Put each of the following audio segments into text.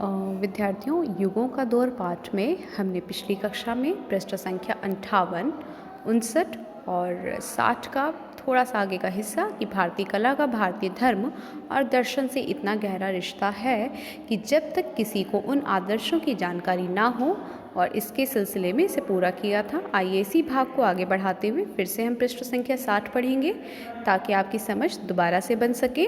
विद्यार्थियों, युगों का दौर पाठ में हमने पिछली कक्षा में पृष्ठ संख्या 58, 59 और 60 का थोड़ा सा आगे का हिस्सा कि भारतीय कला का भारतीय धर्म और दर्शन से इतना गहरा रिश्ता है कि जब तक किसी को उन आदर्शों की जानकारी ना हो, और इसके सिलसिले में इसे पूरा किया था। आइए इसी भाग को आगे बढ़ाते हुए फिर से हम पृष्ठ संख्या 60 पढ़ेंगे ताकि आपकी समझ दोबारा से बन सके।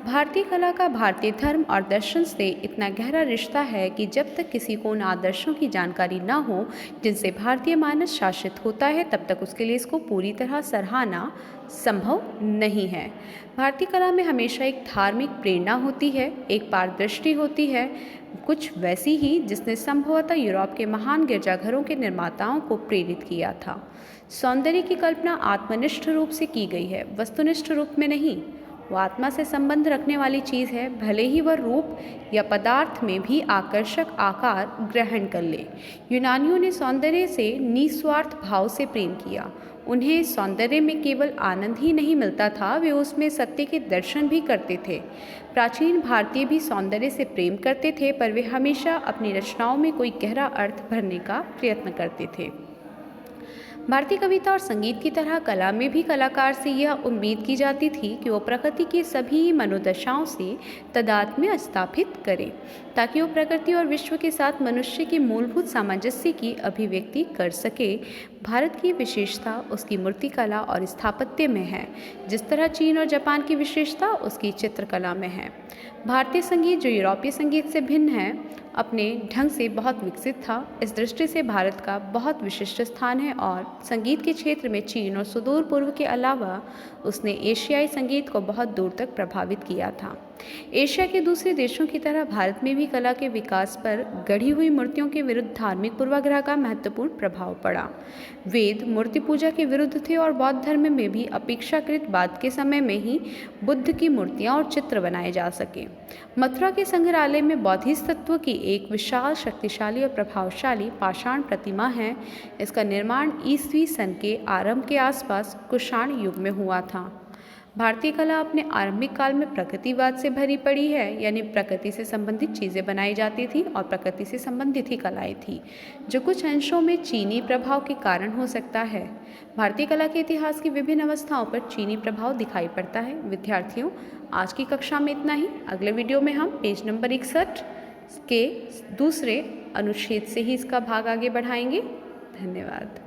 भारतीय कला का भारतीय धर्म और दर्शन से इतना गहरा रिश्ता है कि जब तक किसी को उन आदर्शों की जानकारी ना हो जिनसे भारतीय मानस शासित होता है, तब तक उसके लिए इसको पूरी तरह सराहना संभव नहीं है। भारतीय कला में हमेशा एक धार्मिक प्रेरणा होती है, एक पारदृष्टि होती है, कुछ वैसी ही जिसने संभवतः यूरोप के महान गिरजाघरों के निर्माताओं को प्रेरित किया था। सौंदर्य की कल्पना आत्मनिष्ठ रूप से की गई है, वस्तुनिष्ठ रूप में नहीं। वो आत्मा से संबंध रखने वाली चीज़ है, भले ही वह रूप या पदार्थ में भी आकर्षक आकार ग्रहण कर ले। यूनानियों ने सौंदर्य से निस्वार्थ भाव से प्रेम किया। उन्हें सौंदर्य में केवल आनंद ही नहीं मिलता था, वे उसमें सत्य के दर्शन भी करते थे। प्राचीन भारतीय भी सौंदर्य से प्रेम करते थे, पर वे हमेशा अपनी रचनाओं में कोई गहरा अर्थ भरने का प्रयत्न करते थे। भारतीय कविता और संगीत की तरह कला में भी कलाकार से यह उम्मीद की जाती थी कि वो प्रकृति की सभी मनोदशाओं से तादात्म्य स्थापित करे, ताकि वो प्रकृति और विश्व के साथ मनुष्य की मूलभूत सामंजस्य की अभिव्यक्ति कर सके। भारत की विशेषता उसकी मूर्तिकला और स्थापत्य में है, जिस तरह चीन और जापान की विशेषता उसकी चित्रकला में है। भारतीय संगीत, जो यूरोपीय संगीत से भिन्न है, अपने ढंग से बहुत विकसित था। इस दृष्टि से भारत का बहुत विशिष्ट स्थान है और संगीत के क्षेत्र में चीन और सुदूर पूर्व के अलावा उसने एशियाई संगीत को बहुत दूर तक प्रभावित किया था। एशिया के दूसरे देशों की तरह भारत में भी कला के विकास पर गढ़ी हुई मूर्तियों के विरुद्ध धार्मिक पूर्वाग्रह का महत्वपूर्ण प्रभाव पड़ा। वेद मूर्ति पूजा के विरुद्ध थे और बौद्ध धर्म में भी अपेक्षाकृत बाद के समय में ही बुद्ध की मूर्तियां और चित्र बनाए जा सके। मथुरा के संग्रहालय में बौद्धिस्ट तत्व की एक विशाल, शक्तिशाली और प्रभावशाली पाषाण प्रतिमा है। इसका निर्माण ईस्वी सन के आरंभ के आसपास कुषाण युग में हुआ था। भारतीय कला अपने आरंभिक काल में प्रकृतिवाद से भरी पड़ी है, यानी प्रकृति से संबंधित चीज़ें बनाई जाती थी और प्रकृति से संबंधित ही कलाएं थी, जो कुछ अंशों में चीनी प्रभाव के कारण हो सकता है। भारतीय कला के इतिहास की विभिन्न अवस्थाओं पर चीनी प्रभाव दिखाई पड़ता है। विद्यार्थियों, आज की कक्षा में इतना ही। अगले वीडियो में हम पेज नंबर 61 के दूसरे अनुच्छेद से ही इसका भाग आगे बढ़ाएंगे। धन्यवाद।